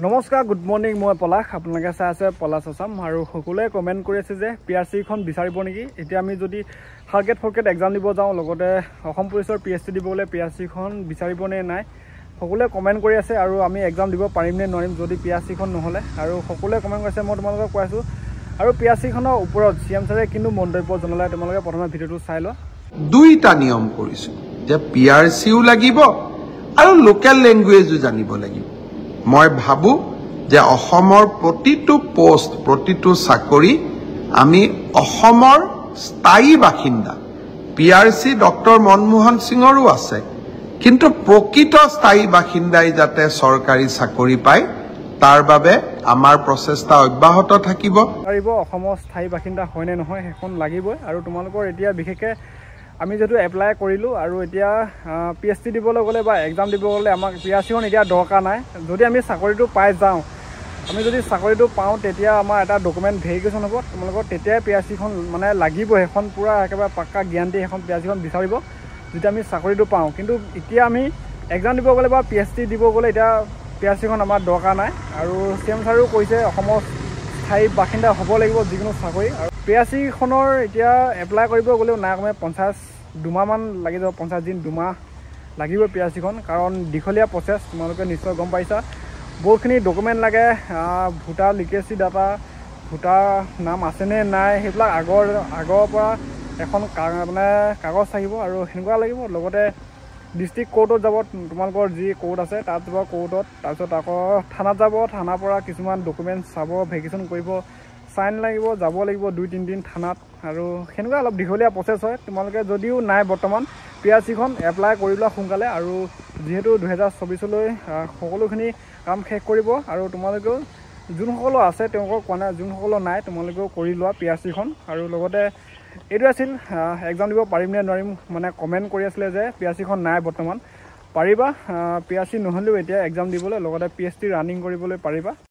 নমস্কাৰ, good morning. মই পলাশ, আপোনালোকে চাই আছে পলাশ আছাম। আৰু সকলোৱে কমেণ্ট কৰি আছে যে PRC-খন বিচাৰিব নেকি। এতিয়া আমি যদি third grade fourth grade exam দিব যাওঁ, লগতে অসম পুলিচৰ PSC দিবলৈ PRC-খন বিচাৰিবনে নাই, সকলোৱে কমেণ্ট কৰি আছে। আৰু আমি এক্সাম দিব পাৰিম নে নোৱাৰিম যদি PRC-খন নহ'লে। আৰু সকলোৱে কমেণ্ট কৰিছে, মই তোমালোকক কৈ আছোঁ। আৰু PRC-খনৰ ওপৰত CM ছাৰে কিন্তু মন্তব্য জনালে, তোমালোকে প্ৰথমে ভিডিঅ'টো চাই লোৱা। দুইটা নিয়ম কৰিছোঁ যে PRC-ও লাগিব আৰু লোকেল লেংগুৱেজো জানিব লাগিব। মই ভাবোঁ যে অসমৰ প্ৰতিটো পোষ্ট, প্ৰতিটো চাকৰি আমি অসমৰ স্থায়ী বাসিন্দা। PRC ডক্টৰ মনমোহন সিঙৰো আছে, কিন্তু প্ৰকৃত স্থায়ী বাসিন্দাই যাতে চৰকাৰী চাকৰি পায় তাৰ বাবে আমাৰ প্ৰচেষ্টা অব্যাহত থাকিব। অসমৰ স্থায়ী বাসিন্দা হয় নে নহয় সেইখন লাগিবই। আৰু তোমালোকৰ এতিয়া বিশেষকৈ আমি যিহেতু এপ্লাই কৰিলোঁ আৰু এতিয়া PSC দিবলৈ গ'লে বা এক্সাম দিব গ'লে আমাক PRC-খন এতিয়া দৰকাৰ নাই। যদি আমি চাকৰিটো পাই যাওঁ, আমি যদি চাকৰিটো পাওঁ, তেতিয়া আমাৰ এটা ডকুমেণ্ট ভেৰিফিকেশ্যন হ'ব তোমালোকৰ, তেতিয়াই PRC-খন মানে লাগিব। সেইখন পূৰা একেবাৰে পাক্কা গেৰাণ্টি, সেইখন PRC-খন বিচাৰিব যেতিয়া আমি চাকৰিটো পাওঁ। কিন্তু এতিয়া আমি এক্সাম দিব গ'লে বা PSC দিব গ'লে এতিয়া PRC-খন আমাৰ দৰকাৰ নাই। আৰু CM ছাৰেও কৈছে অসমৰ স্থায়ী বাসিন্দা হ'ব লাগিব যিকোনো চাকৰি। আৰু PRC-খনৰ এতিয়া এপ্লাই কৰিব গ'লেও নাই কমে 2মাহমান লাগি যাব, 50 দিন 2 মাহ লাগিব PRC-খন, কাৰণ দীঘলীয়া প্ৰচেছ। তোমালোকে নিশ্চয় গম পাইছা, বহুতখিনি ডকুমেণ্ট লাগে। ভোটাৰ লিকেচি ডাটা, ভোটাৰ নাম আছেনে নাই, সেইবিলাক আগৰ পৰা এখন মানে কাগজ থাকিব আৰু সেনেকুৱা লাগিব। লগতে ডিষ্ট্ৰিক্ট কোৰ্টত যাব, তোমালোকৰ যি কোৰ্ট আছে তাত যাব কোৰ্টত, তাৰপিছত আকৌ থানাত যাব, থানাৰ পৰা কিছুমান ডকুমেণ্টছ চাব, ভেৰিফিকেশ্যন কৰিব, চাইন লাগিব, যাব লাগিব 2-3 দিন থানাত। আৰু সেনেকুৱা অলপ দীঘলীয়া প্ৰচেছ হয়। তোমালোকে যদিও নাই বৰ্তমান PRC-খন এপ্লাই কৰি লোৱা সোনকালে। আৰু যিহেতু 2024লৈ সকলোখিনি কাম শেষ কৰিব। আৰু তোমালোকেও যোনসকলৰ আছে তেওঁলোকক কোৱা নাই, যোনসকলৰ নাই তোমালোকেও কৰি লোৱা PRC-খন। আৰু লগতে এইটো আছিল এক্সাম দিব পাৰিম নে নোৱাৰিম, মানে কমেণ্ট কৰি আছিলে যে PRC-খন নাই বৰ্তমান, পাৰিবা PRC নহ'লেও এতিয়া এক্সাম দিবলৈ, লগতে PSC ৰানিং কৰিবলৈ পাৰিবা।